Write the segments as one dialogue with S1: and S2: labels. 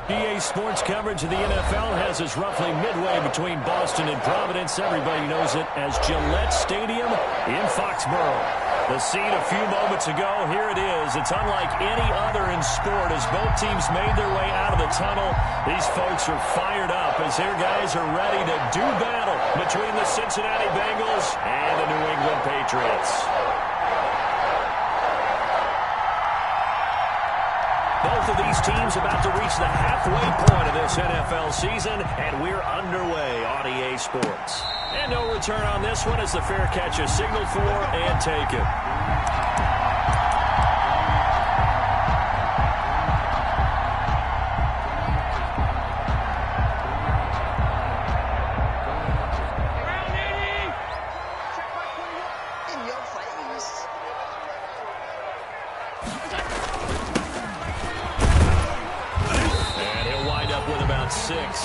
S1: EA Sports coverage of the NFL has us roughly midway between Boston and Providence. Everybody knows it as Gillette Stadium in Foxborough. The scene a few moments ago, here it is. It's unlike any other in sport as both teams made their way out of the tunnel. These folks are fired up as their guys are ready to do battle between the Cincinnati Bengals and the New England Patriots. Both of these teams about to reach the halfway point of this NFL season, and we're underway on EA Sports. And no return on this one as the fair catch is signaled for and taken.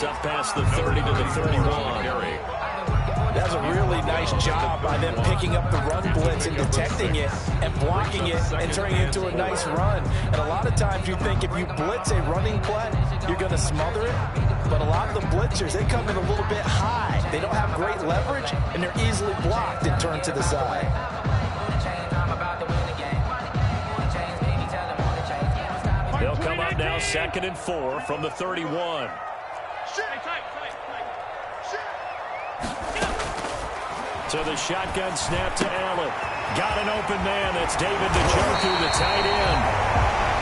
S1: Up past the 30 to the 31.
S2: That's a really nice job by them picking up the run blitz and detecting it and blocking it and turning it into a nice run. And a lot of times you think if you blitz a running play, you're going to smother it. But a lot of the blitzers, they come in a little bit high. They don't have great leverage, and they're easily blocked and turned to the side.
S1: They'll come up now 2nd and 4 from the 31. So the shotgun snap to Allen. Got an open man. That's David Njoku, the tight end.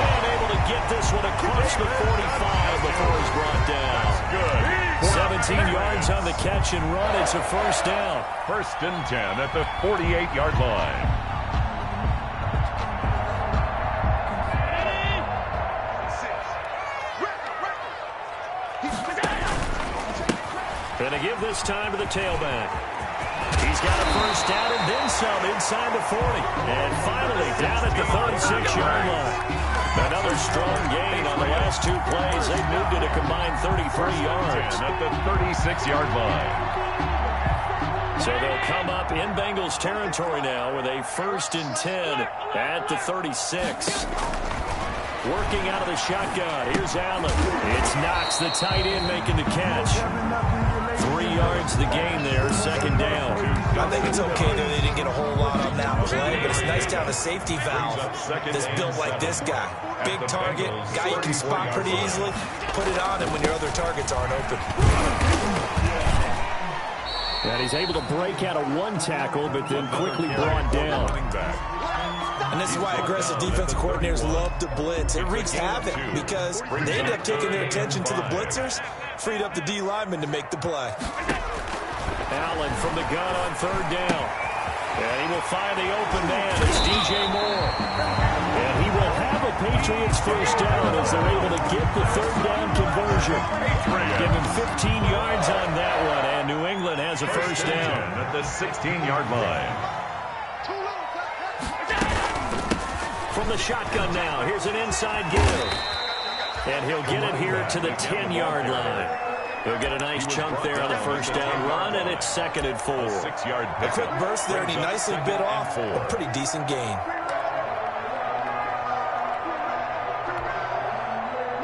S1: And able to get this one across the 45 before he's brought down. Good. 17 yards on the catch and run. It's a first down.
S3: 1st and 10 at the 48-yard line.
S1: Going to give this time to the tailback. He's got a first down and then some inside the 40. And finally down at the 36-yard line. Another strong gain on the last 2 plays. They've moved it a combined 33 yards.
S3: At the 36-yard line.
S1: So they'll come up in Bengals territory now with a 1st and 10 at the 36. Working out of the shotgun. Here's Allen. It's Knox, the tight end, making the catch. 3 yards the gain there, 2nd down.
S2: I think it's okay that they didn't get a whole lot on that play, but it's nice to have a safety valve that's built like this guy. Big target, guy you can spot pretty easily. Put it on him when your other targets aren't open.
S1: And he's able to break out of 1 tackle, but then quickly brought down.
S2: And this is why aggressive defensive coordinators love to blitz. It wreaks havoc because they end up taking their attention to the blitzers, freed up the D lineman to make the play.
S1: Allen from the gun on 3rd down. And he will find the open man. It's DJ Moore. And he will have a Patriots first down as they're able to get the 3rd down conversion. Give him 15 yards on that one, and New England has a first down.
S3: At the 16-yard line.
S1: From the shotgun now, here's an inside give. And he'll get it here to the 10-yard line. He'll get a nice chunk there on the first down run, and it's 2nd and 4.
S3: 6-yard
S2: A quick burst there, and he nicely bit off a pretty decent gain.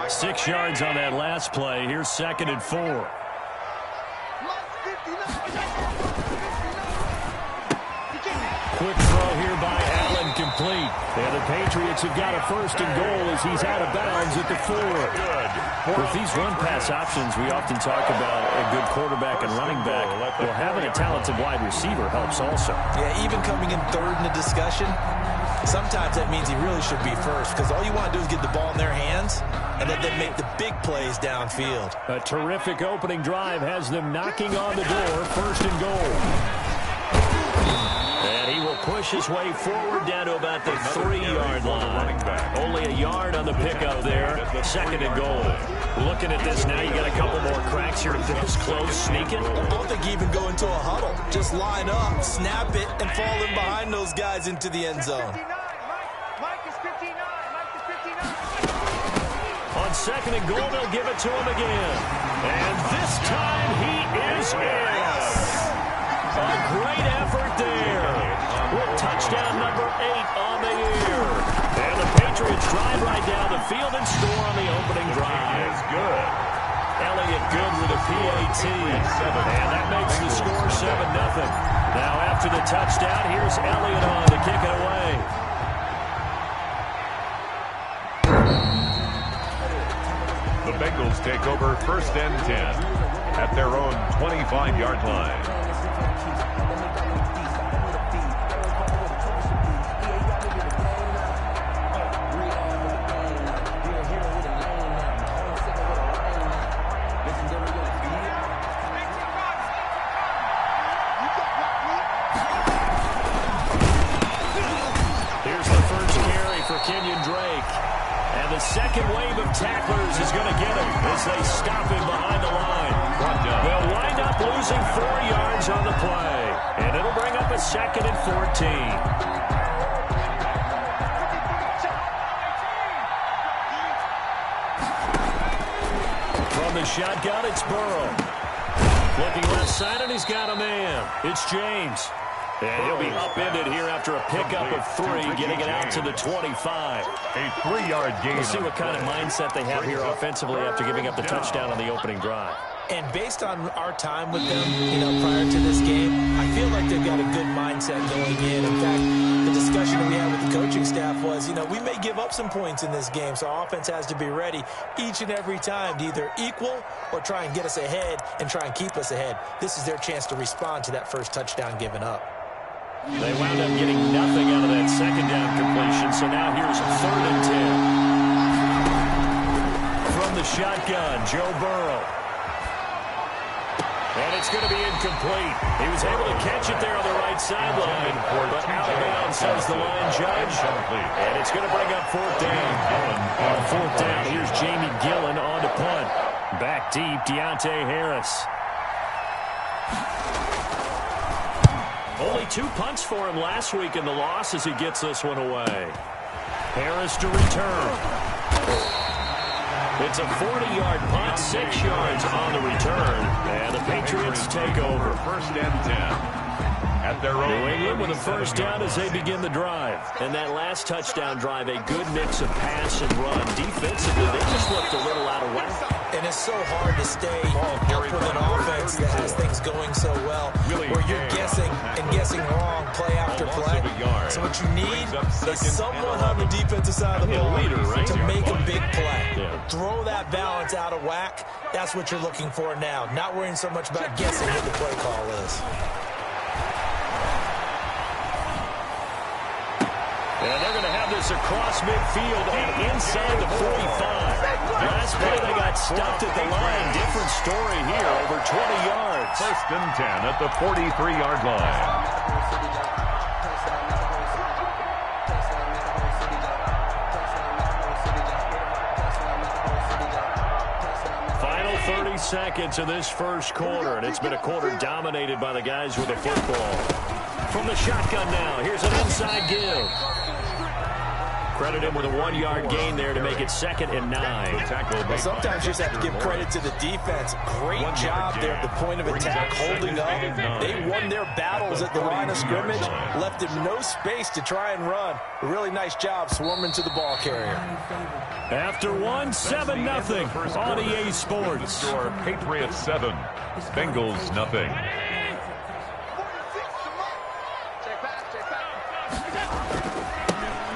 S1: 6 yards on that last play. Here's 2nd and 4. Quick throw here by Allen, complete. And the Patriots have got a 1st and goal as he's out of bounds at the 4. With these run-pass options, we often talk about a good quarterback and running back. Well, having a talented wide receiver helps also.
S2: Yeah, even coming in 3rd in the discussion, sometimes that means he really should be 1st because all you want to do is get the ball in their hands and let them make the big plays downfield.
S1: A terrific opening drive has them knocking on the door, 1st and goal. And he will push his way forward down to about the 3-yard line. Only a yard on the pickup there. 2nd and goal. Looking at this now, you got a couple more cracks here this close, sneaking.
S2: I don't think you even go into a huddle. Just line up, snap it, and fall in behind those guys into the end zone.
S1: On 2nd and goal, they'll give it to him again. And this time he is in. A great effort there. With touchdown number 8 on the year. And the Patriots drive right down the field and score on the opening drive.
S3: Is good.
S1: Elliott good with a PAT. And that makes the score 7-0. Now after the touchdown, here's Elliott on to kick it away.
S3: The Bengals take over 1st and 10 at their own 25-yard line.
S1: The second wave of tacklers is going to get him as they stop him behind the line. They'll wind up losing 4 yards on the play, and it'll bring up a 2nd and 14. From the shotgun, it's Burrow. Looking left side, and he's got a man. It's James. And he'll be upended here after a pickup of 3, getting it out to the 25.
S3: A 3-yard gain.
S1: We'll see what kind of mindset they have here offensively after giving up the touchdown on the opening drive.
S2: And based on our time with them, prior to this game, I feel like they've got a good mindset going in. In fact, the discussion that we had with the coaching staff was, we may give up some points in this game, so our offense has to be ready each and every time to either equal or try and get us ahead and try and keep us ahead. This is their chance to respond to that first touchdown given up.
S1: They wound up getting nothing out of that second down completion, so now here's 3rd and 10. From the shotgun, Joe Burrow. And it's going to be incomplete. He was able to catch it there on the right sideline, but out of bounds, says the line judge. And it's going to bring up 4th down. On 4th down, here's Jamie Gillen on to punt. Back deep, Deontay Harris. Only 2 punts for him last week in the loss as he gets this one away. Harris to return. It's a 40-yard punt, 6 yards on the return, and the Patriots take over.
S3: 1st and 10. At their own.
S1: New England with a 1st down as they begin the drive. And that last touchdown drive, a good mix of pass and run. Defensively, they just looked a little out of whack.
S2: And it's so hard to stay up with an offense that has things going so well, where you're guessing and guessing wrong play after play. So what you need is someone on the defensive side of the ball to make a big play. Throw that balance out of whack. That's what you're looking for now. Not worrying so much about guessing what the play call is.
S1: And they're going to have this across midfield and inside the 45. Last play, they got stuffed at the line. Different story here, over 20 yards.
S3: 1st and 10 at the 43-yard line.
S1: Final 30 seconds of this first quarter, and it's been a quarter dominated by the guys with the football. From the shotgun now, here's an inside give. Credit him with a 1-yard gain there to make it 2nd and 9.
S2: Well, sometimes you just have to give credit to the defense. Great job there at the point of attack, holding up. They won their battles at the line of scrimmage, left him no space to try and run. A really nice job swarming to the ball carrier.
S1: After 7-0 on EA Sports.
S3: Patriots 7, Bengals nothing.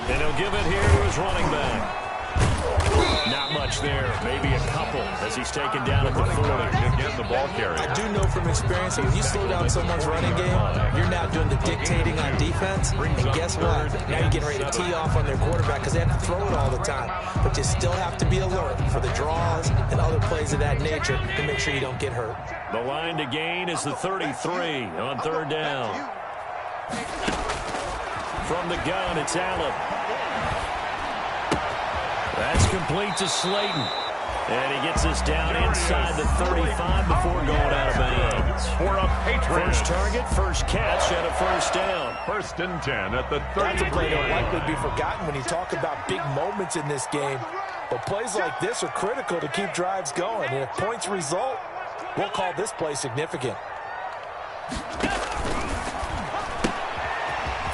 S1: And he'll give it here to his running back. Not much there, maybe a couple as he's taken down at the 40.
S3: Again, the ball carrier.
S2: I do know from experience that when you slow down someone's running game, you're now doing the dictating on defense. And guess what? Now you're getting ready to tee off on their quarterback because they have to throw it all the time. But you still have to be alert for the draws and other plays of that nature to make sure you don't get hurt.
S1: The line to gain is the 33 on 3rd down. From the gun, it's Allen. That's complete to Slayton. And he gets this down inside the 35 before going out of bounds.
S3: For a Patriots.
S1: First target, first catch, and a 1st down.
S3: 1st and 10 at the 33.
S2: That's a play that'll likely be forgotten when you talk about big moments in this game. But plays like this are critical to keep drives going. And if points result, we'll call this play significant.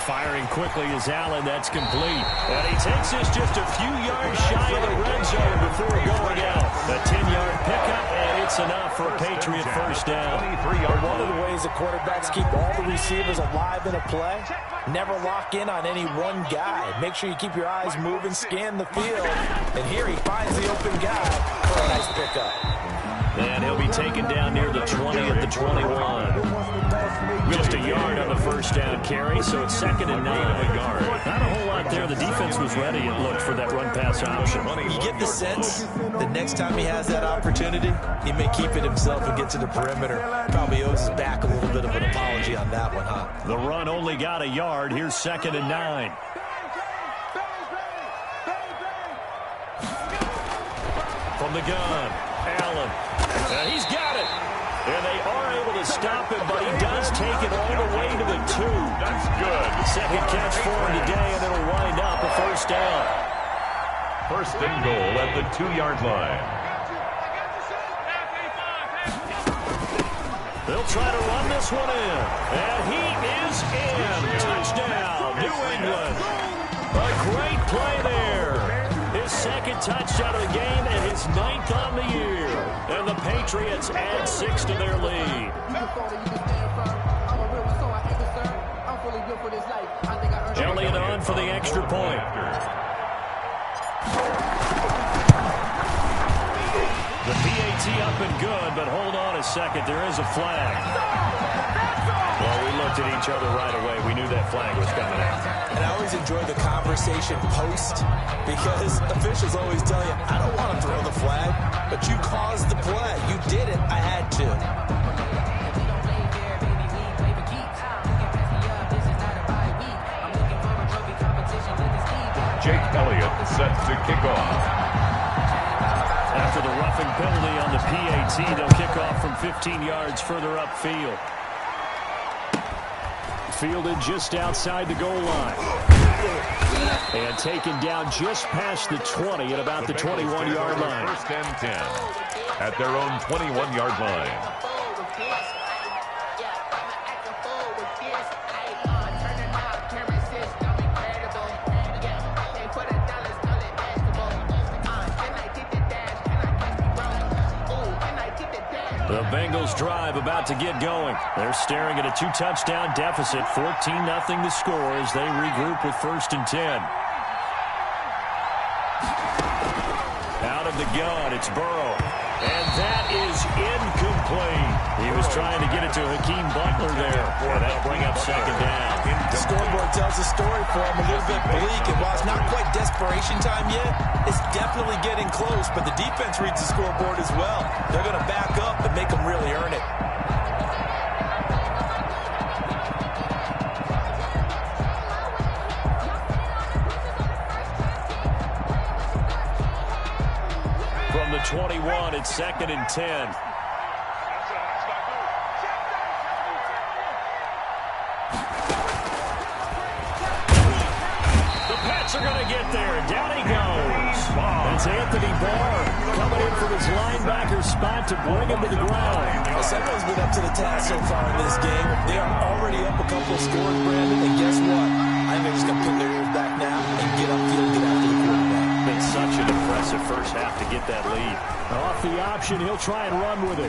S1: firing quickly as Allen. That's complete. And he takes this just a few yards shy of the red zone before going out. A 10-yard pickup, and it's enough for a Patriot first down.
S2: One of the ways the quarterbacks keep all the receivers alive in a play, never lock in on any one guy. Make sure you keep your eyes moving, scan the field. And here he finds the open guy for a nice pickup.
S1: And he'll be taken down near the 20 at the 21. Just a yard on the first down carry, so it's 2nd and 9. Not a whole lot there. The defense was ready, it looked, for that run-pass option.
S2: You get the sense the next time he has that opportunity, he may keep it himself and get to the perimeter. Probably owes his back a little bit of an apology on that one, huh?
S1: The run only got a yard. Here's 2nd and 9. From the gun, Allen. He's got it. And they are able to stop him, but he does take it all the way to the 2.
S3: That's good.
S1: Second catch for him today, and it'll wind up a first down.
S3: First and goal at the 2-yard line.
S1: They'll try to run this one in. And he is in. Touchdown, New England. A great play there. His 2nd touchdown of the game and his 9th on the year. And the Patriots add 6 to their lead. Elliott on for the extra point. The PAT up and good, but hold on a second. There is a flag. Well, we looked at each other right away. We knew that flag was coming out.
S2: And I always enjoy the conversation post because officials always tell you, I don't want to throw the flag, but you caused the play. You did it. I had to.
S3: Jake Elliott set to kick off.
S1: After the roughing penalty on the PAT, they'll kick off from 15 yards further upfield. Fielded just outside the goal line. And taken down just past the 20 at about the 21-yard line.
S3: First and 10 at their own 21-yard line.
S1: The Bengals drive about to get going. They're staring at a 2-touchdown deficit, 14-0 the score as they regroup with 1st and 10. Out of the gun, it's Burrow. And that is incomplete. He was trying to get it to Hakeem Butler there. And that'll bring up 2nd down.
S2: The scoreboard tells the story for him a little bit bleak. And while it's not quite desperation time yet, it's definitely getting close. But the defense reads the scoreboard as well. They're going to back up and make them really earn it.
S1: From the 21, it's 2nd and 10. Are going to get there. Down he goes. It's Anthony Barr coming in from his linebacker spot to bring him to the ground.
S2: Well, Semino's been up to the task so far in this game. They are already up a couple of scores, Brandon, and guess what? I think they're just going to put their ears back now and get upfield and get after the quarterback.
S1: Been such an impressive first half to get that lead. Off the option, he'll try and run with it.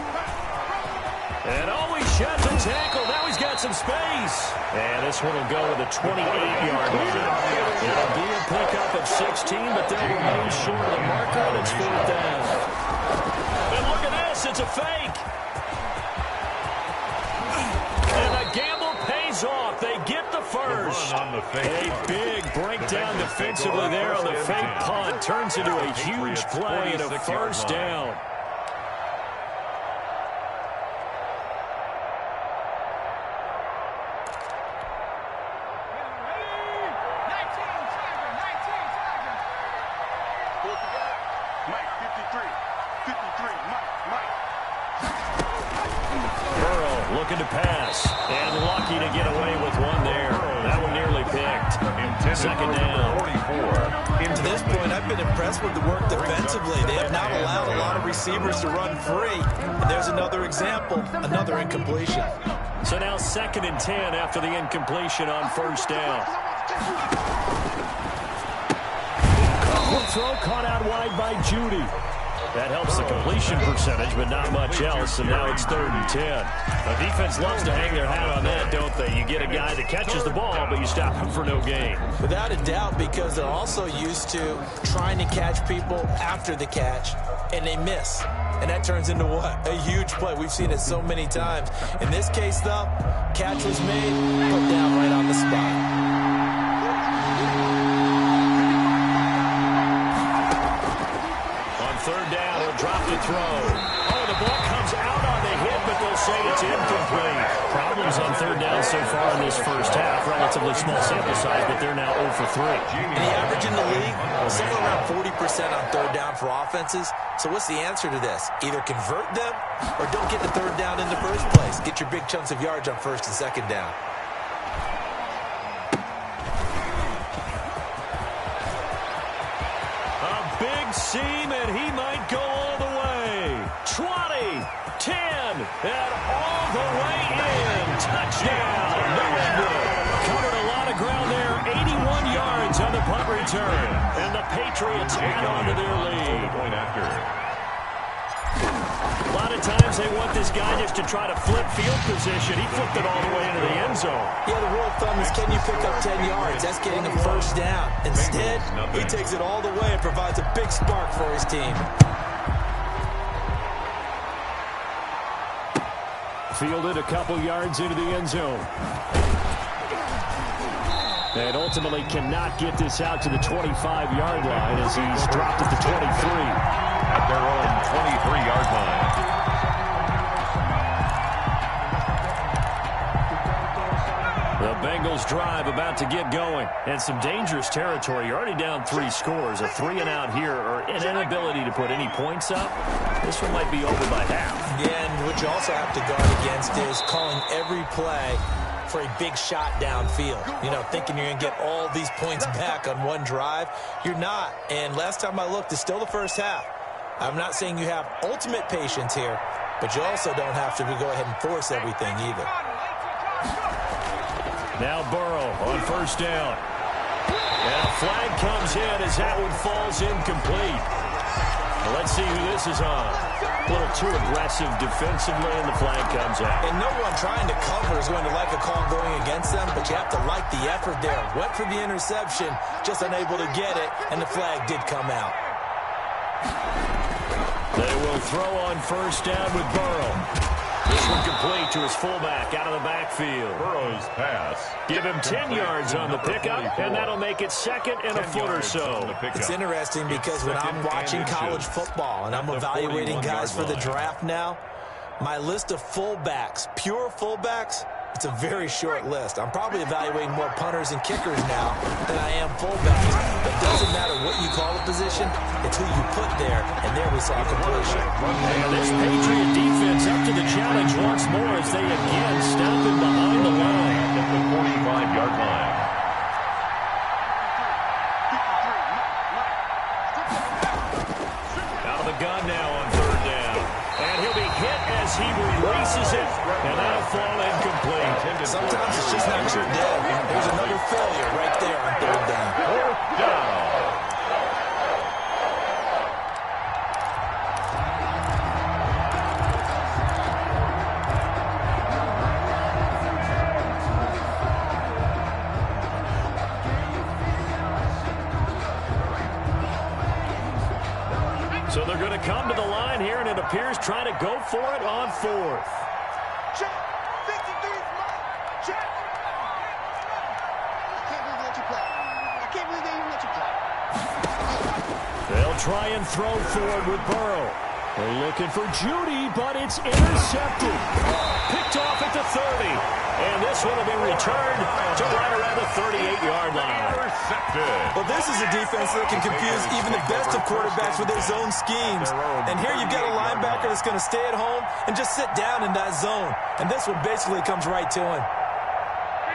S1: And always shuts a tackle. Now he's got some space. And this one will go with a 28-yard line. It'll be a pickup of 16, but they'll remain short of the marker, and it's 4th down. And look at this. It's a fake. And the gamble pays off. They get the first. A big breakdown defensively there on the fake punt. Turns into a huge play and a first down. Looking to pass, and lucky to get away with one there. That one nearly picked. 2nd down.
S3: 44.
S2: To this point, I've been impressed with the work defensively. They have not allowed a lot of receivers to run free. And there's another example, another incompletion.
S1: So now 2nd and 10 after the incompletion on first down. Quick throw caught out wide by Judy. That helps the completion percentage, but not much else, and now it's 3rd and 10. The defense loves to hang their hat on that, don't they? You get a guy that catches the ball, but you stop him for no gain.
S2: Without a doubt, because they're also used to trying to catch people after the catch, and they miss. And that turns into what? A huge play. We've seen it so many times. In this case, though, catch was made, put down right on the spot.
S1: Third down, he'll drop the throw. Oh, the ball comes out on the hit, but they'll say it's incomplete. Problems on third down so far in this first half. Relatively small sample size, but they're now 0 for 3.
S2: And the average in the league, somewhere around 40% on third down for offenses. So what's the answer to this? Either convert them or don't get the third down in the first place. Get your big chunks of yards on 1st and 2nd down.
S1: Seam, and he might go all the way. 20, 10, and all the way in. Touchdown, New England. Covered a lot of ground there. 81 yards on the punt return. And the Patriots add on to their lead. A lot of times they want this guy just to try to flip field position. He flipped it all the way into the end zone.
S2: Yeah, the rule of thumb is, can you pick up 10 yards? That's getting a first down. Instead, he takes it all the way and provides a big spark for his team.
S1: Fielded a couple yards into the end zone. And ultimately cannot get this out to the 25-yard line as he's dropped at the 23.
S3: At their own 23-yard line.
S1: The Bengals drive about to get going. And some dangerous territory. You're already down 3 scores. A 3-and-out here, or an inability to put any points up. This one might be over by half.
S2: Yeah, and what you also have to guard against is calling every play for a big shot downfield. You know, thinking you're going to get all these points back on one drive. You're not. And last time I looked, it's still the first half. I'm not saying you have ultimate patience here, but you also don't have to go ahead and force everything either.
S1: Now Burrow on first down. And a flag comes in as that one falls incomplete. Well, let's see who this is on. A little too aggressive defensively, and the flag comes out.
S2: And no one trying to cover is going to like a call going against them, but you have to like the effort there. Went for the interception, just unable to get it, and the flag did come out.
S1: They will throw on first down with Burrow. This one complete to his fullback out of the backfield.
S3: Burrow's pass.
S1: Give him 10 yards on the pickup, and that'll make it 2nd and a foot or so.
S2: It's interesting because when I'm watching college football and I'm evaluating guys for the draft now, my list of fullbacks, pure fullbacks, it's a very short list. I'm probably evaluating more punters and kickers now than I am fullbacks. But it doesn't matter what you call a position, it's who you put there, and there we saw completion.
S1: And this Patriot defense up to the challenge once more as they again stop him behind the line.
S3: At the 45-yard line.
S1: Out of the gun now on third down. And he'll be hit as he releases it, and that'll fall incomplete.
S2: Sometimes it's just not your day. There's another failure right there on third down.
S3: Fourth down.
S1: So they're going to come to the line here, and it appears trying to go for it on 4th.
S4: Check. 53 is mine. Check. I can't believe they let you play. I can't believe they even let you play.
S1: They'll try and throw forward with Burrow. They're looking for Judy, but it's intercepted. Picked off at the 30. And this one will be returned to right around the 38-yard line.
S2: Well, this is a defense that can confuse even the best of quarterbacks with their zone schemes. And here you've got a linebacker that's going to stay at home and just sit down in that zone. And this one basically comes right to him.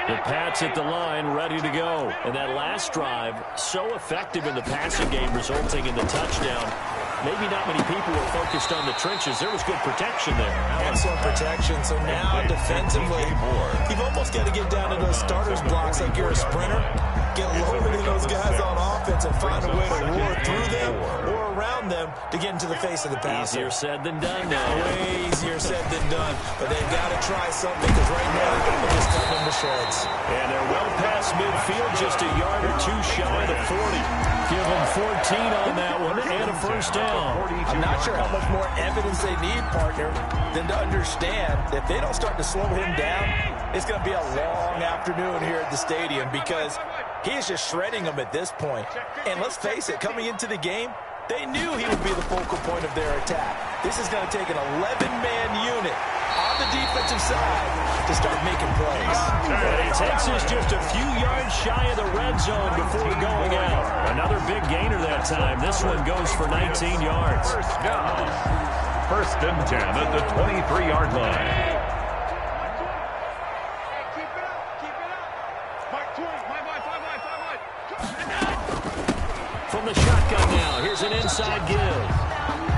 S1: The Pats at the line, ready to go. And that last drive, so effective in the passing game, resulting in the touchdown. Maybe not many people were focused on the trenches. There was good protection there.
S2: Excellent protection. So now defensively, you've almost got to get down to those starters blocks like you're a sprinter. Get loaded in those guys on offense and find a way to roar through them or around them to get into the face of the passer.
S1: Easier said than done now.
S2: Way easier said than done. But they've got to try something because right now they're just cutting them to shreds.
S1: And they're well past midfield, just a yard or two shy of the 40. Give them 14 on that one and a first down.
S2: I'm not sure how much more evidence they need, partner, than to understand that if they don't start to slow him down, it's going to be a long afternoon here at the stadium because he is just shredding them at this point. And let's face it, coming into the game, they knew he would be the focal point of their attack. This is going to take an 11-man unit on the defensive side to start making plays.
S1: And he takes us just a few yards shy of the red zone before going out. Another big gainer that time. This one goes for 19 yards.
S3: First and 10 at the 23-yard line.
S1: From the shotgun now, here's an inside give.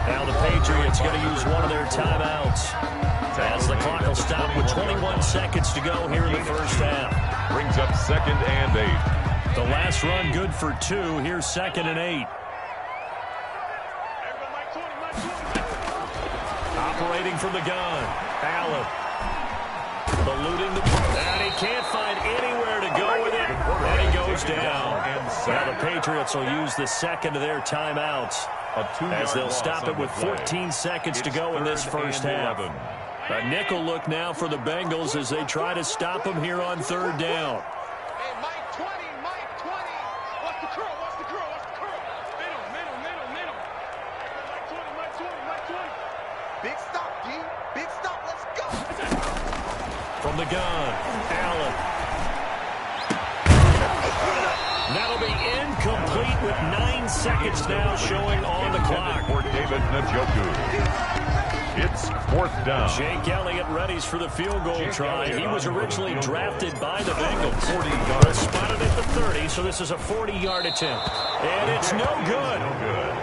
S1: Now the Patriots going to use one of their timeouts. As the clock will stop with 21 seconds to go here in the first half.
S3: Brings up 2nd and 8.
S1: The last run good for 2. Here's 2nd and 8. Operating from the gun. Allen. Eluding the ball. And he can't find anywhere to go with it. And he goes down. Now the Patriots will use the second of their timeouts as they'll stop it with 14 seconds to go in this first half. A nickel look now for the Bengals as they try to stop them here on 3rd down.
S4: Hey, Mike 20, Mike 20. What's the curl? What's the curl? What's the curl? Middle. Mike 20, Mike 20, Mike 20. Big stop, D. Big stop. Let's go.
S1: From the gun, Allen. That'll be incomplete with 9 seconds now showing on the clock.
S3: For David Njoku. It's 4th down.
S1: Jake Elliott readies for the field goal try. He was originally drafted by the Bengals. But spotted at the 30, so this is a 40-yard attempt. And it's no good.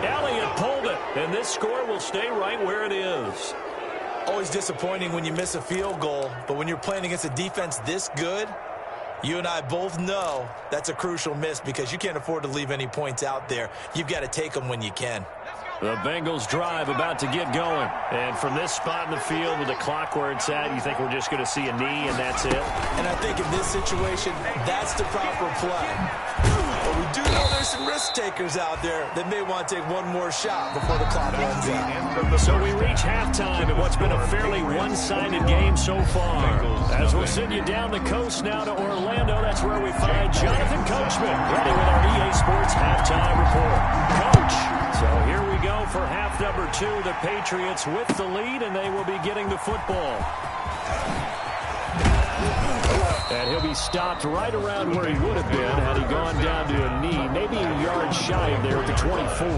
S1: Elliott pulled it, and this score will stay right where it is.
S2: Always disappointing when you miss a field goal, but when you're playing against a defense this good, you and I both know that's a crucial miss because you can't afford to leave any points out there. You've got to take them when you can.
S1: The Bengals drive about to get going. And from this spot in the field with the clock where it's at, you think we're just going to see a knee and that's it?
S2: And I think in this situation, that's the proper play. But we do know there's some risk takers out there that may want to take one more shot before the clock runs out.
S1: So we reach halftime in what's been a fairly one-sided game so far. As we'll send you down the coast now to Orlando, that's where we find Jonathan Coachman, ready with our EA Sports halftime report. Coach, so here we go for half number 2. The Patriots with the lead, and they will be getting the football. And he'll be stopped right around where he would have been had he gone down to a knee, maybe a yard shy of there at the 24.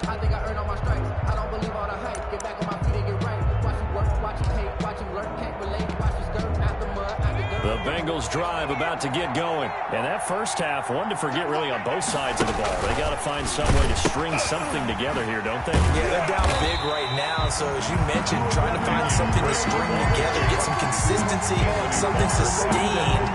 S5: I think I earned all my stripes. I don't believe all the hype. Get back on my feet and get right. Watch you work, watch you hate, watch you learn, can't relate. Watch you skirt out the mud, out the dirt.
S1: The Bengals drive about to get going. And that first half, one to forget really on both sides of the ball. They got to find some way to string something together here, don't they?
S2: Yeah, they're down big right now. So as you mentioned, trying to find something to string together, get some consistency, something sustained,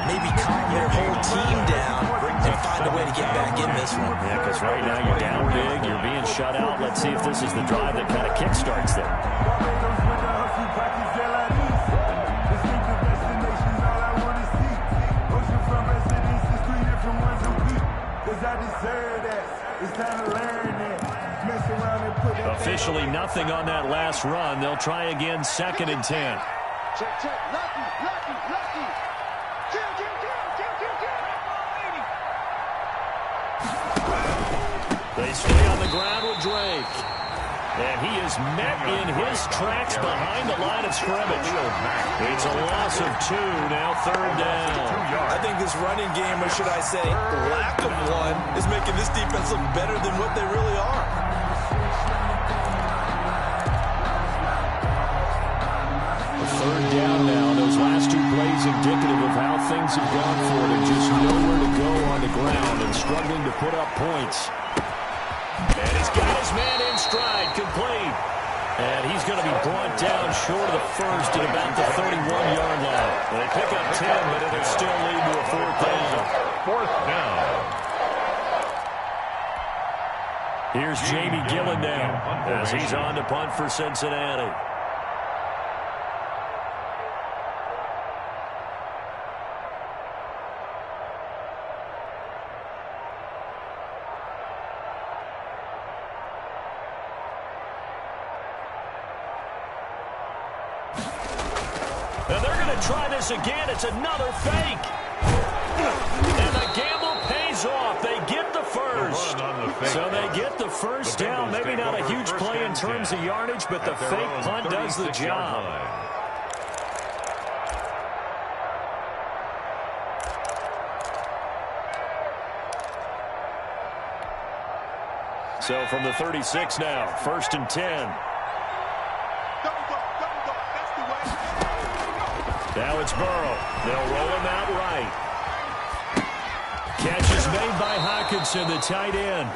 S2: maybe calm their whole team down and find a way to get back in this one.
S1: Yeah, because right now you're down big, you're being shut out. Let's see if this is the drive that kind of kickstarts them. Officially nothing on that last run. They'll try again, 2nd and 10.
S4: Check. Lucky.
S1: They stay on the ground with Drake. And he is met in his tracks behind the line of scrimmage. It's a loss of 2, now 3rd down.
S2: I think this running game, or should I say lack of one, is making this defense look better than what they really are.
S1: Third down now. Those last 2 plays indicative of how things have gone for them. Just nowhere to go on the ground and struggling to put up points. And he's got his man in stride, complete. And he's going to be brought down short of the first at about the 31-yard line. They pick up 10, but it'll still lead to a 4th down.
S3: 4th down.
S1: Here's Jamie Gillen now as he's on to punt for Cincinnati.
S2: Try this again. It's another fake. And the gamble pays off. They get the first.
S1: So they get the first down. Maybe not a huge play in terms of yardage, but the fake punt does the job. So from the 36 now, 1st and 10. Now it's Burrow. They'll roll him out right. Catch is made by Hockenson, the tight end.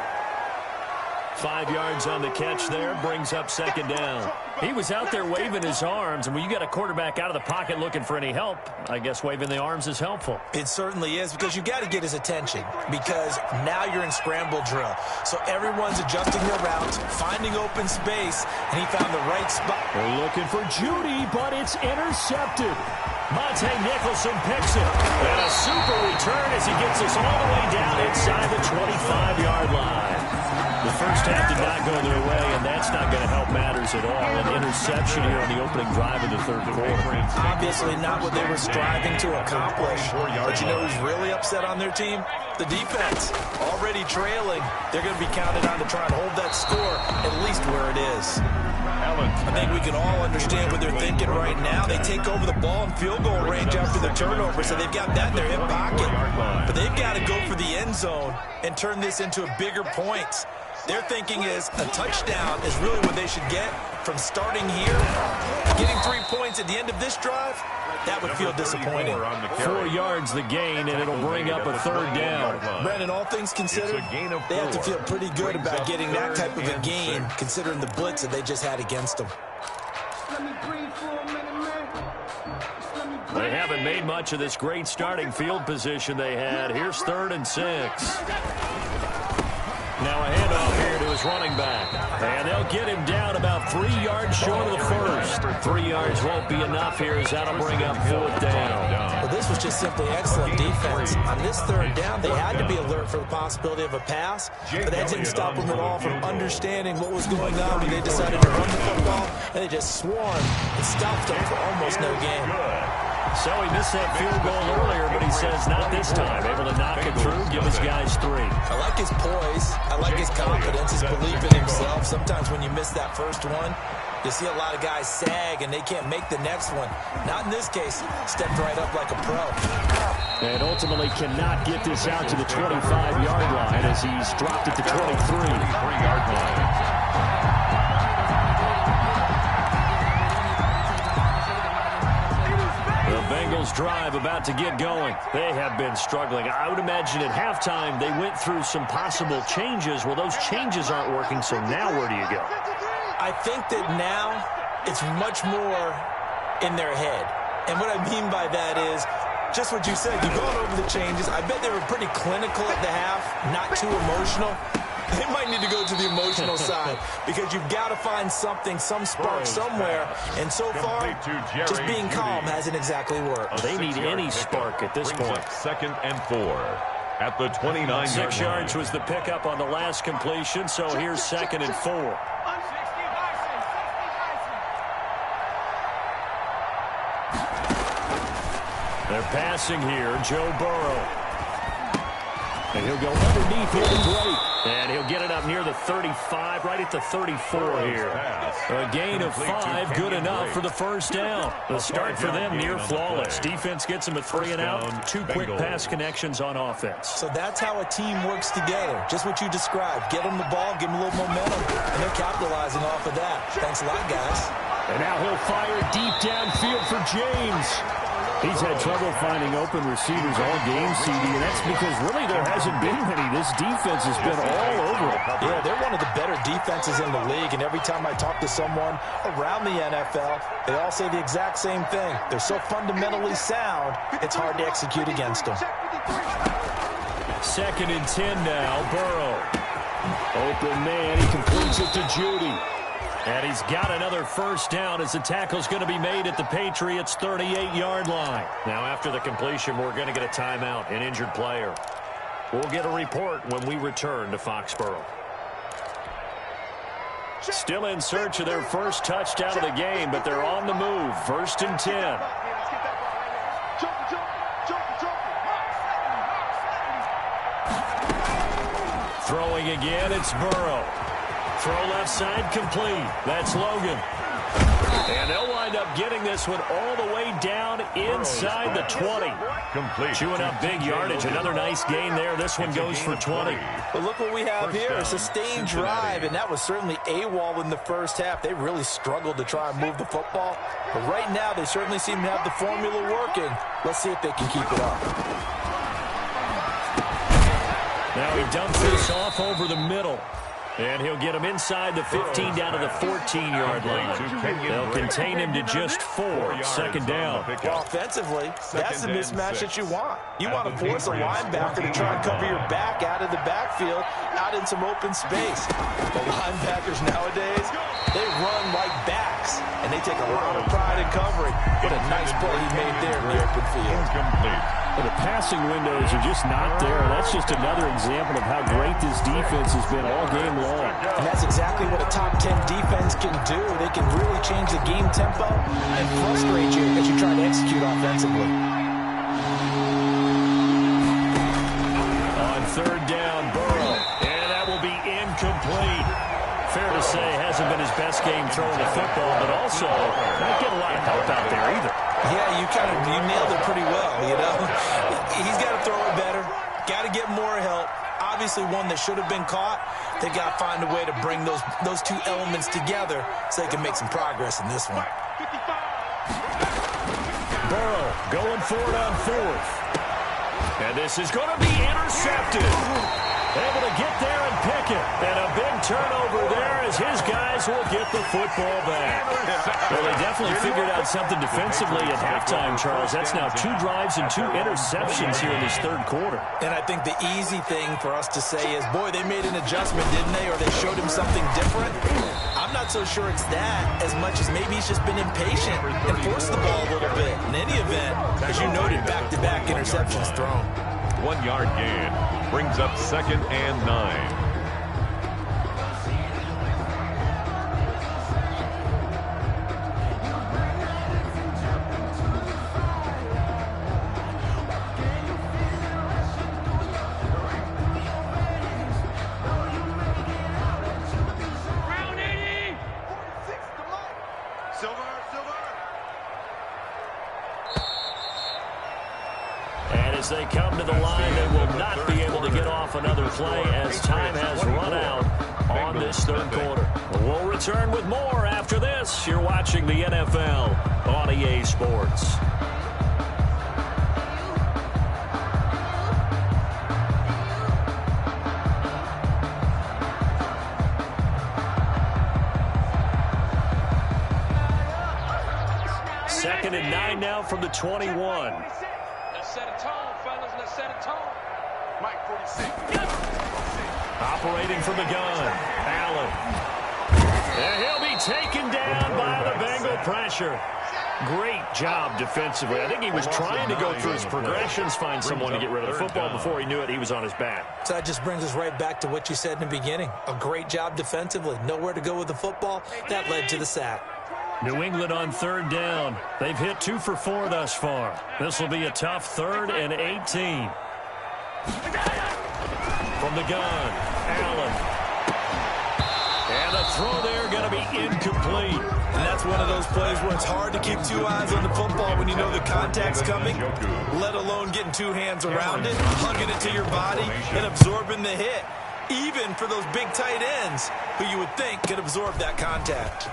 S1: 5 yards on the catch there, brings up 2nd down. He was out there waving his arms, and when you got a quarterback out of the pocket looking for any help, I guess waving the arms is helpful.
S2: It certainly is, because you got to get his attention, because now you're in scramble drill. So everyone's adjusting their routes, finding open space, and he found the right spot.
S1: They're looking for Judy, but it's intercepted. Monte Nicholson picks it. And a super return as he gets us all the way down inside the 25-yard line. The first half did not go their way, and that's not going to help matters at all. An interception here on the opening drive of the 3rd quarter.
S2: Obviously not what they were striving to accomplish. But you know who's really upset on their team? The defense. Already trailing. They're going to be counted on to try and hold that score at least where it is. I think we can all understand what they're thinking right now. They take over the ball in field goal range after the turnover, so they've got that in their hip pocket. But they've got to go for the end zone and turn this into a bigger points. Their thinking is a touchdown is really what they should get from starting here. Getting 3 points at the end of this drive, that would feel disappointing.
S1: 4 yards the gain, and it'll bring up a 3rd down.
S2: Brandon, all things considered, they have to feel pretty good about getting that type of a gain, considering the blitz that they just had against them.
S1: They haven't made much of this great starting field position they had. Here's 3rd and 6. Now a handoff here to his running back. And they'll get him down about 3 yards short of the first. 3 yards won't be enough here as that'll bring up 4th down.
S2: Well, this was just simply excellent defense. On this 3rd down, they had to be alert for the possibility of a pass, but that didn't stop them at all from understanding what was going on when they decided to run the football, and they just swarmed and stopped them for almost no gain.
S1: So he missed that field goal earlier, but he says not this time. Able to knock it through, give his guys 3.
S2: I like his poise. I like his confidence, his belief in himself. Sometimes when you miss that first one, you see a lot of guys sag and they can't make the next one. Not in this case. Stepped right up like a pro.
S1: And ultimately cannot get this out to the 25-yard line as he's dropped at the 23-yard line. Bengals drive about to get going. They have been struggling. I would imagine at halftime they went through some possible changes. Well, those changes aren't working, so now where do you go?
S2: I think that now it's much more in their head. And what I mean by that is just what you said. You've gone over the changes. I bet they were pretty clinical at the half, not too emotional. They might need to go to the emotional side because you've got to find something, some spark somewhere. And so far, just being calm hasn't exactly worked.
S1: They need any spark at this point.
S3: 2nd and 4 at the 29-yard line.
S1: 6 yards was the pickup on the last completion, so here's 2nd and 4. They're passing here, Joe Burrow. And he'll go underneath here to Drake. And he'll get it up near the 35, right at the 34 here. A gain of 5, good enough for the first down. The start for them near flawless. Defense gets them a 3 and out. 2 quick pass connections on offense.
S2: So that's how a team works together. Just what you described. Give them the ball, give them a little momentum, and they're capitalizing off of that. Thanks a lot, guys.
S1: And now he'll fire deep downfield for James. He's had trouble finding open receivers all game, CD, and that's because really there hasn't been many. This defense has been all over it.
S2: Yeah, they're one of the better defenses in the league, and every time I talk to someone around the NFL, they all say the exact same thing. They're so fundamentally sound, it's hard to execute against them.
S1: 2nd and 10 now, Burrow. Open man, he completes it to Judy. And he's got another first down as the tackle's going to be made at the Patriots' 38-yard line. Now, after the completion, we're going to get a timeout, an injured player. We'll get a report when we return to Foxborough. Still in search of their first touchdown of the game, but they're on the move. 1st and 10. Throwing again, it's Burrow. Throw left side complete. That's Logan. And they'll wind up getting this one all the way down inside the 20. Chewing up big yardage. Another nice gain there. This one goes for 20.
S2: But look what we have here. A sustained drive, and that was certainly AWOL in the first half. They really struggled to try and move the football. But right now, they certainly seem to have the formula working. Let's see if they can keep it up.
S1: Now he dumps this off over the middle. And he'll get him inside the 15 down to the 14-yard line. They'll contain him to just 4. 2nd down.
S2: Well, offensively, that's the mismatch that you want. You want to force a linebacker to try and cover your back out of the backfield, out in some open space. The linebackers nowadays, they run like backs, and they take a lot of pride in covering. What a nice play he made there in the open field.
S1: Well, the passing windows are just not there. That's just another example of how great this defense has been all game long.
S2: And that's exactly what a top 10 defense can do. They can really change the game tempo and frustrate you as you try to execute offensively.
S1: On 3rd down, Burrow. And that will be incomplete. Fair to say, hasn't been his best game throwing the football, but also not getting a lot of help out there either.
S2: Yeah, you nailed it pretty well, you know. He's got to throw it better. Got to get more help. Obviously one that should have been caught. They got to find a way to bring those 2 elements together so they can make some progress in this one.
S1: Burrow going for it on 4th. And this is going to be intercepted. Able to get there and pick it. And a big turnover there as his guys will get the football back. Well, they definitely figured out something defensively at halftime, Charles. That's now 2 drives and 2 interceptions here in this 3rd quarter.
S2: And I think the easy thing for us to say is, boy, they made an adjustment, didn't they? Or they showed him something different. I'm not so sure it's that as much as maybe he's just been impatient and forced the ball a little bit. In any event, as you noted, back-to-back interceptions thrown.
S3: 1-yard gain brings up 2nd and 9.
S1: As they come to the line, they will not be able to get off another play as time has run out on this 3rd quarter. We'll return with more after this. You're watching the NFL on EA Sports. Second and 9 now from the 21.
S4: Set a tone, fellas. Let's set a tone. Mike 46.
S1: Operating from the gun, Allen. And he'll be taken down by the Bengal pressure. Great job defensively. I think he was trying to go through his progressions, find someone to get rid of the football. Before he knew it, he was on his back.
S2: So that just brings us right back to what you said in the beginning. A great job defensively. Nowhere to go with the football. That led to the sack.
S1: New England on 3rd down. They've hit 2 for 4 thus far. This will be a tough 3rd and 18. From the gun, Allen. throw there going to be incomplete.
S2: And that's one of those plays where it's hard to keep two eyes on the football when you know the contact's coming, let alone getting two hands around it, hugging it to your body, and absorbing the hit. Even for those big tight ends who you would think could absorb that contact.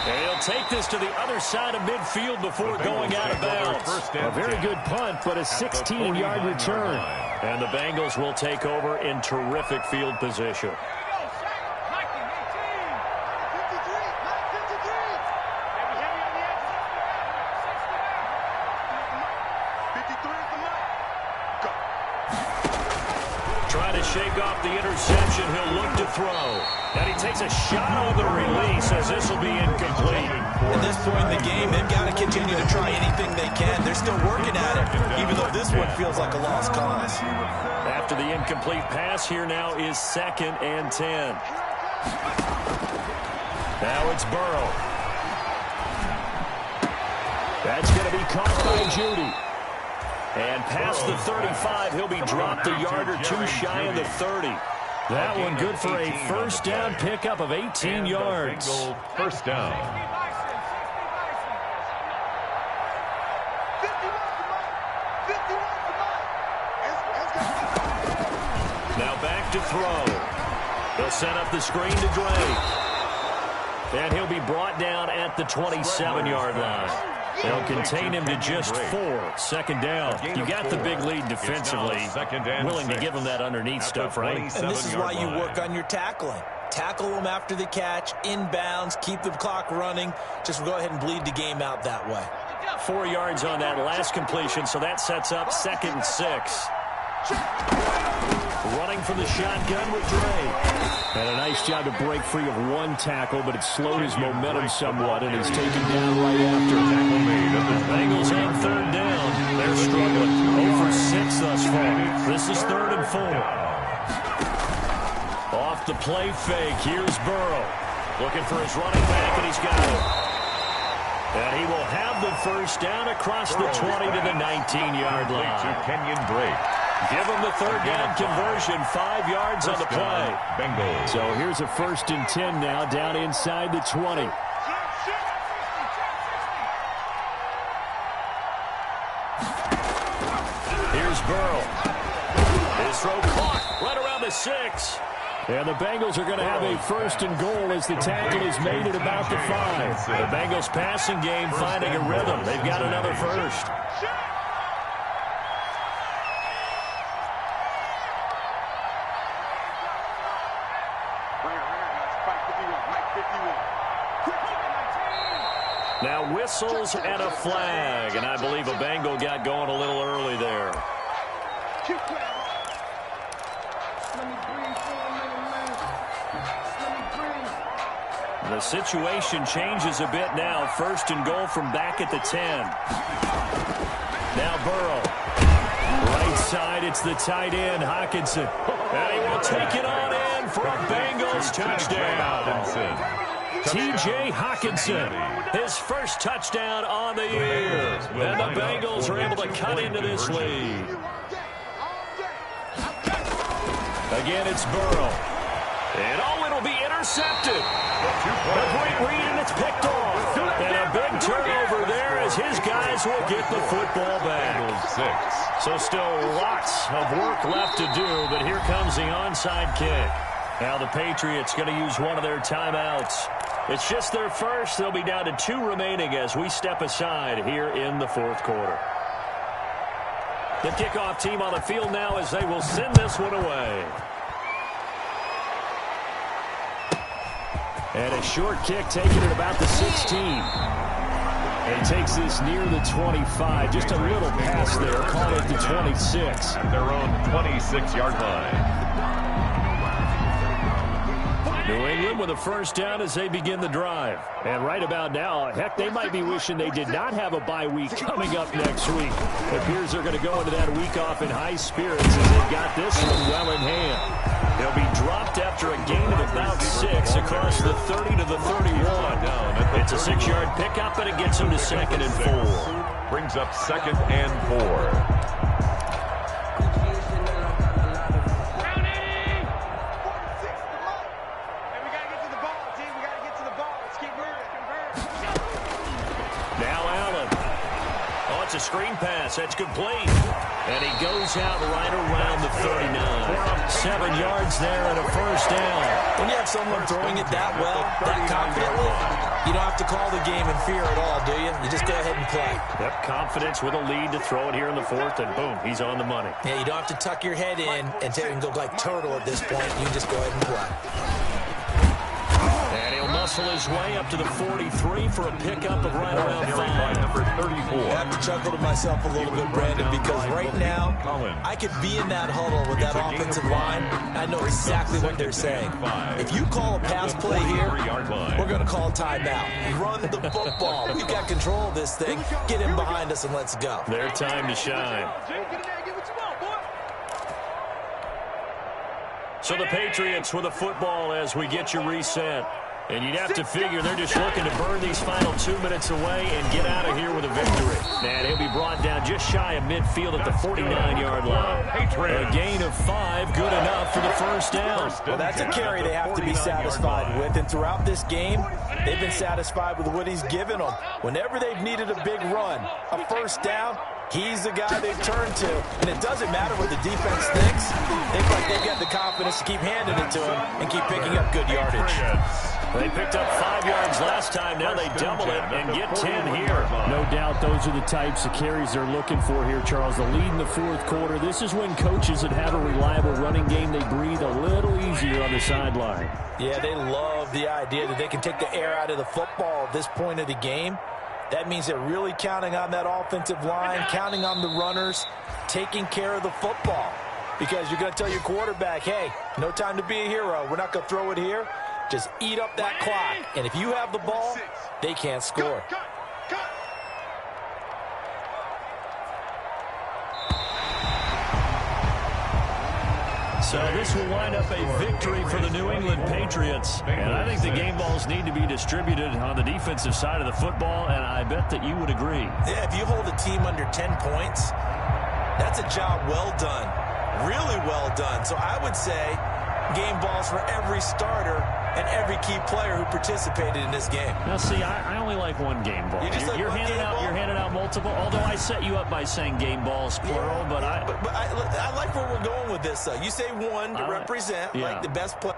S1: And he'll take this to the other side of midfield before going out of bounds. A very good punt, but a 16-yard return. And the Bengals will take over in terrific field position. Trying to shake off the interception. He'll look to throw. And he takes a shot on the release as this will be incomplete.
S2: At this point in the game, they've got to continue to try anything they can. They're still working at it, even though this one feels like a lost cause.
S1: After the incomplete pass, here now is 2nd and 10. Now it's Burrow. That's going to be caught by Judy. And past the 35, he'll be dropped a yard or two shy of the 30. That one good for a first down pickup of 18 yards.
S3: First down.
S1: Now back to throw. They'll set up the screen to Drake. And he'll be brought down at the 27-yard line. They'll contain him to just 4. 2nd down. You got the big lead defensively. Willing to give him that underneath stuff, right?
S2: And this is why you work on your tackling. Tackle them after the catch, inbounds, keep the clock running. Just go ahead and bleed the game out that way.
S1: 4 yards on that last completion, so that sets up 2nd and 6. Running from the shotgun with Dre. And a nice job to break free of one tackle, but it slowed his momentum somewhat, and he's taken down right after. The Bengals on 3rd down. They're struggling. 0 for 6 thus far. This is 3rd and 4. Off the play fake. Here's Burrow. Looking for his running back, and he's got it. And he will have the first down across the 20 to the 19-yard line.
S3: To Kenyon Drake.
S1: Give him the 3rd down conversion, 5 yards on the play.
S3: Bengals.
S1: So here's a 1st and 10 now, down inside the 20. Here's Burrow. His throw caught right around the 6. And the Bengals are going to have a 1st and goal as the tackle is made at about the 5. The Bengals passing game finding a rhythm. They've got another first. Now whistles and a flag, and I believe a Bengal got going a little early there. The situation changes a bit now. 1st and goal from back at the 10. Now Burrow. Right side, it's the tight end, Hockenson. And he will take it on in for a Bengals touchdown. T.J. Hockenson, his first touchdown on the year. And the Bengals are able to cut into this lead. Again, it's Burrow. And it'll be intercepted. A great read, and it's picked off. And a big turnover there as his guys will get the football back. So still lots of work left to do, but here comes the onside kick. Now the Patriots going to use one of their timeouts. It's just their first. They'll be down to 2 remaining as we step aside here in the 4th quarter. The kickoff team on the field now as they will send this one away. And a short kick taken at about the 16. And he takes this near the 25. Just a little pass there. Call it the 26.
S3: At their own 26-yard line.
S1: New England with a first down as they begin the drive. And right about now, heck, they might be wishing they did not have a bye week coming up next week. It appears they're going to go into that week off in high spirits as they've got this one well in hand. They'll be dropped after a gain of about 6 across the 30 to the 31. It's a 6-yard pickup, and it gets them to 2nd and 4.
S3: Brings up 2nd and 4.
S1: It's a screen pass. That's complete. And he goes out right around the 39. 7 yards there and a first down.
S2: When you have someone throwing it that well, that confidently, you don't have to call the game in fear at all, do you? You just go ahead and play.
S1: Yep, confidence with a lead to throw it here in the fourth, and boom, he's on the money.
S2: Yeah, you don't have to tuck your head in and go like turtle at this point. You just go ahead and play.
S1: And he'll muscle his way up to the 43 for a pickup of right around 5.
S3: Number 34.
S2: I have to chuckle to myself a little bit, Brandon, because right now I could be in that huddle with that offensive line. I know exactly what they're saying. If you call a pass play here, we're going to call a timeout. Run the football. We've got control of this thing. Get him behind us and let's go.
S1: Their time to shine. So the Patriots with a football as we get you reset. And you'd have to figure they're just looking to burn these final 2 minutes away and get out of here with a victory. And he'll be brought down just shy of midfield at the 49-yard line. A gain of 5, good enough for the first down.
S2: Well, that's a carry they have to be satisfied with. And throughout this game, they've been satisfied with what he's given them. Whenever they've needed a big run, a first down, he's the guy they've turned to. And it doesn't matter what the defense thinks. They feel like they've got the confidence to keep handing it to him and keep picking up good yardage.
S1: They picked up 5 yards last time. Now they double it and get 10 here.
S6: No doubt those are the types of carries they're looking for here, Charles. The lead in the fourth quarter. This is when coaches that have a reliable running game, they breathe a little easier on the sideline.
S2: Yeah, they love the idea that they can take the air out of the football at this point of the game. That means they're really counting on that offensive line, counting on the runners, taking care of the football. Because you're going to tell your quarterback, hey, no time to be a hero. We're not going to throw it here. Just eat up that clock. And if you have the ball, they can't score.
S1: So this will wind up a victory for the New England Patriots. And I think the game balls need to be distributed on the defensive side of the football, and I bet that you would agree.
S2: Yeah, if you hold a team under 10 points, that's a job well done. Really well done. So I would say game balls for every starter and every key player who participated in this game.
S1: Now, see, I only like one game ball. You're handing out multiple, although I set you up by saying game balls, plural, but
S2: I like where we're going with this, though. You say one to represent, like the best player.